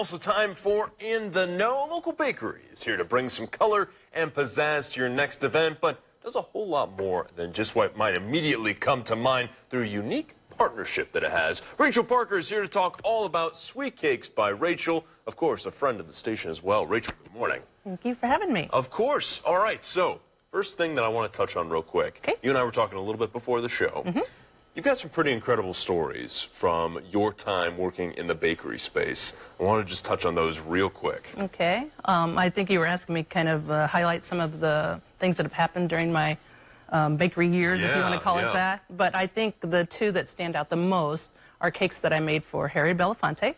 Also time for In the Know. Local bakery is here to bring some color and pizzazz to your next event, but does a whole lot more than just what might immediately come to mind through a unique partnership that it has. Rachel Parker is here to talk all about SweetCakes by Rachel. Of course, a friend of the station as well. Rachel, good morning. Thank you for having me. Of course. All right, so first thing that I want to touch on real quick. Okay. You and I were talking a little bit before the show. You've got some pretty incredible stories from your time working in the bakery space. I want to just touch on those real quick. Okay. I think you were asking me kind of highlight some of the things that have happened during my bakery years, if you want to call it that. But I think the two that stand out the most are cakes that I made for Harry Belafonte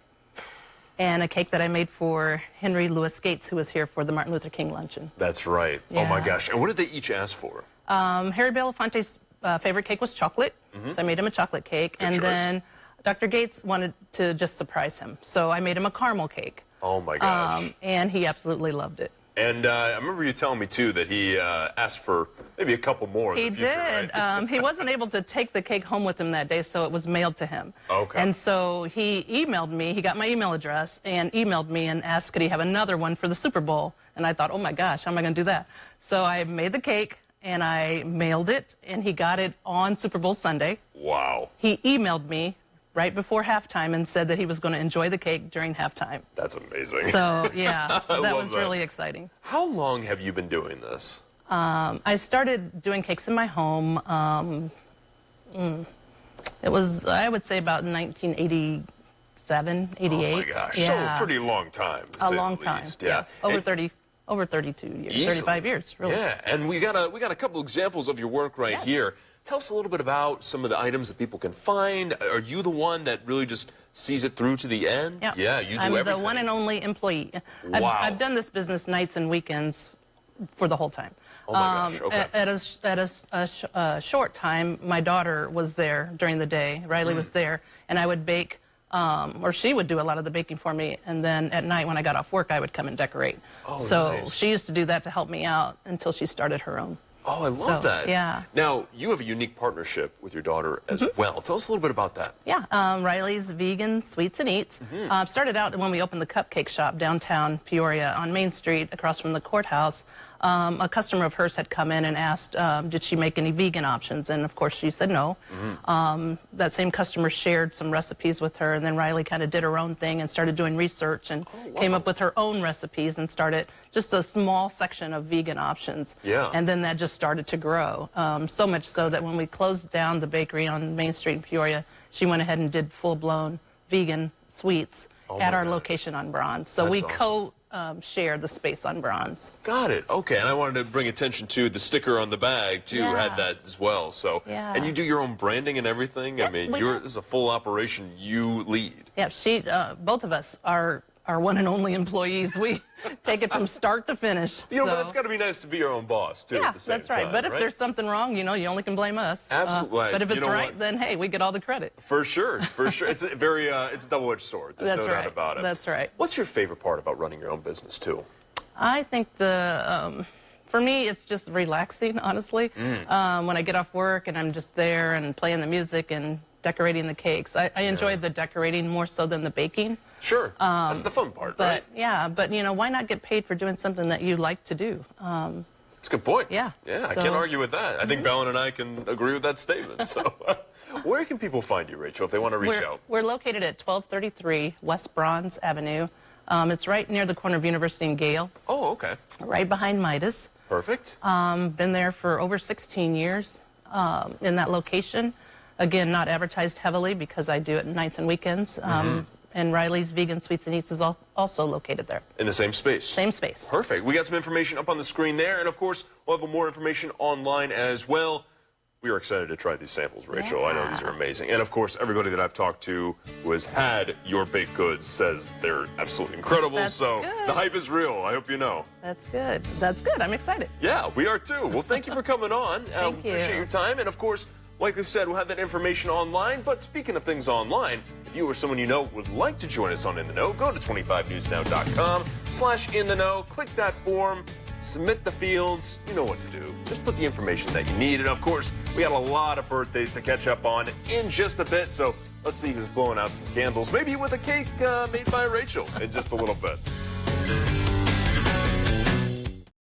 and a cake that I made for Henry Louis Gates, who was here for the Martin Luther King luncheon. That's right. Yeah. Oh, my gosh. And what did they each ask for? Harry Belafonte's favorite cake was chocolate, so I made him a chocolate cake. Good and choice. Then Dr. Gates wanted to just surprise him, so I made him a caramel cake. Oh, my gosh. And he absolutely loved it. And I remember you telling me, too, that he asked for maybe a couple more in the future, He did. right? He wasn't able to take the cake home with him that day, so it was mailed to him. Okay. And so he emailed me. He got my email address and emailed me and asked, could he have another one for the Super Bowl? And I thought, oh, my gosh, how am I going to do that? So I made the cake, and I mailed it, and he got it on Super Bowl Sunday. Wow. He emailed me right before halftime and said that he was going to enjoy the cake during halftime. That's amazing. So, yeah, that was that. really exciting. How long have you been doing this? I started doing cakes in my home. It was, I would say, about 1987, 88. Oh, my gosh. Yeah. So a pretty long time, to A say long the time. least. Yeah. And Over 32 years, easily. 35 years, really. Yeah, and we got a couple examples of your work right here. Tell us a little bit about some of the items that people can find. Are you the one that really just sees it through to the end? Yeah, Yeah, you do I'm everything. the one and only employee. Wow. I've done this business nights and weekends for the whole time. Oh my gosh, okay. At a short time, my daughter was there during the day. Riley was there, and I would bake, or she would do a lot of the baking for me, and then at night when I got off work, I would come and decorate. Oh, so nice. she used to do that to help me out until she started her own. Oh, I love that. Yeah. Now, you have a unique partnership with your daughter as well. Tell us a little bit about that. Yeah, Riley's Vegan Sweets and Eats. Started out when we opened the cupcake shop downtown Peoria on Main Street across from the courthouse. A customer of hers had come in and asked, did she make any vegan options? And of course she said no. That same customer shared some recipes with her, and then Riley kind of did her own thing and started doing research and came up with her own recipes and started just a small section of vegan options. Yeah. And then that just started to grow. So much so that when we closed down the bakery on Main Street in Peoria, she went ahead and did full-blown vegan sweets at our location on Bronze. So we share the space on Bronze. Got it. Okay, and I wanted to bring attention to the sticker on the bag, too, had that as well. So, and you do your own branding and everything? I mean, this is a full operation you lead. Yeah, both of us are one and only employees. We take it from start to finish. You know, but it's got to be nice to be your own boss, too, at the same time. Yeah, that's right. But if there's something wrong, you know, you only can blame us. Absolutely. But if it's right, then, hey, we get all the credit. For sure, for sure. It's a very, it's a double-edged sword. There's no doubt about it. That's right. What's your favorite part about running your own business, too? I think for me, it's just relaxing, honestly. When I get off work and I'm just there and playing the music and decorating the cakes. I enjoy the decorating more so than the baking. Sure, that's the fun part, right? Yeah, but you know, why not get paid for doing something that you like to do? That's a good point. Yeah. Yeah, I can't argue with that. I think Ballin and I can agree with that statement. So, where can people find you, Rachel, if they want to reach out? We're located at 1233 West Bronze Avenue. It's right near the corner of University and Gale. Oh, okay. Right behind Midas. Perfect. Been there for over 16 years in that location. Again, not advertised heavily because I do it nights and weekends. And Riley's Vegan Sweets and Eats is also located there. In the same space? Same space. Perfect. We got some information up on the screen there. And, of course, we'll have more information online as well. We are excited to try these samples, Rachel. Yeah. I know these are amazing. And, of course, everybody that I've talked to who has had your baked goods says they're absolutely incredible. That's so good. The hype is real. I hope you know. That's good. That's good. I'm excited. Yeah, we are too. Well, thank you for coming on. Thank you. Appreciate your time. And, of course, like we've said, we'll have that information online. But speaking of things online, if you or someone you know would like to join us on In the Know, go to 25newsnow.com/InTheKnow. Click that form. Submit the fields. You know what to do. Just put the information that you need. And, of course, we got a lot of birthdays to catch up on in just a bit. So Let's see who's blowing out some candles, maybe with a cake made by Rachel in just a little bit.